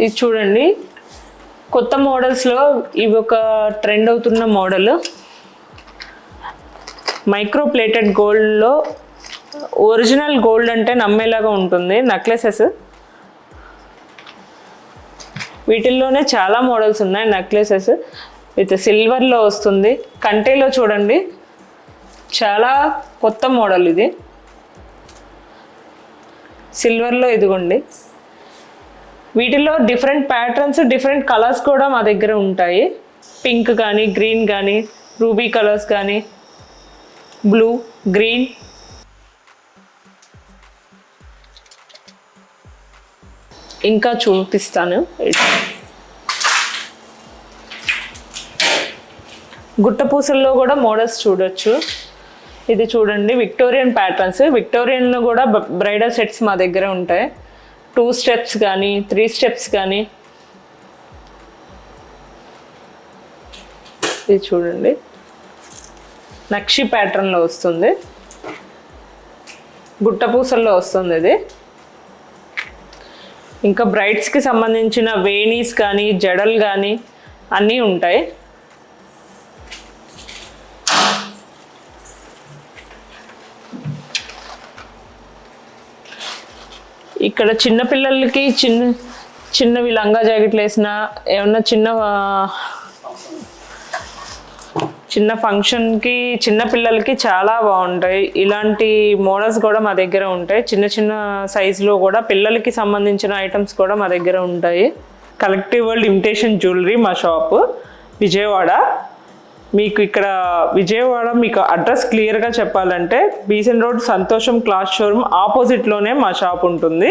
ఇది చూడండి, కొత్త మోడల్స్లో ఇవి ఒక ట్రెండ్ అవుతున్న మోడల్. మైక్రో ప్లేటెడ్ గోల్డ్లో ఒరిజినల్ గోల్డ్ అంటే నమ్మేలాగా ఉంటుంది నెక్లెసెస్. వీటిల్లోనే చాలా మోడల్స్ ఉన్నాయి. నెక్లెసెస్ విత్ సిల్వర్లో వస్తుంది. కంటేలో చూడండి, చాలా కొత్త మోడల్ ఇది. సిల్వర్లో ఇదిగోండి. వీటిలో డిఫరెంట్ ప్యాటర్న్స్, డిఫరెంట్ కలర్స్ కూడా మా దగ్గర ఉంటాయి. పింక్ కానీ, గ్రీన్ కానీ, రూబీ కలర్స్ కానీ, బ్లూ, గ్రీన్. ఇంకా చూపిస్తాను. గుట్టపూసల్లో కూడా మోడల్స్ చూడొచ్చు. ఇది చూడండి, విక్టోరియన్ ప్యాటర్న్స్. విక్టోరియన్లో కూడా బ్రైడల్ సెట్స్ మా దగ్గర ఉంటాయి. 2 స్టెప్స్ కానీ, 3 స్టెప్స్ కానీ. ఇది చూడండి, నక్షి ప్యాటర్న్లో వస్తుంది, గుట్టపూసల్లో వస్తుంది ఇది. ఇంకా బ్రైడ్స్కి సంబంధించిన వేణీస్ కానీ, జడలు కానీ అన్నీ ఉంటాయి. ఇక్కడ చిన్నపిల్లలకి చిన్నవి లంగా జాకెట్లు వేసిన, ఏమన్నా చిన్న ఫంక్షన్కి చిన్నపిల్లలకి చాలా బాగుంటాయి. ఇలాంటి మోడల్స్ కూడా మా దగ్గర ఉంటాయి. చిన్న చిన్న సైజులో కూడా పిల్లలకి సంబంధించిన ఐటమ్స్ కూడా మా దగ్గర ఉంటాయి. కలెక్టివ్ వరల్డ్ ఇమిటేషన్ జ్యువెలరీ మా షాపు విజయవాడ. మీకు ఇక్కడ విజయవాడ మీకు అడ్రస్ క్లియర్గా చెప్పాలంటే బీసెన్ రోడ్ సంతోషం క్లాత్ షోరూమ్ ఆపోజిట్లోనే మా షాప్ ఉంటుంది.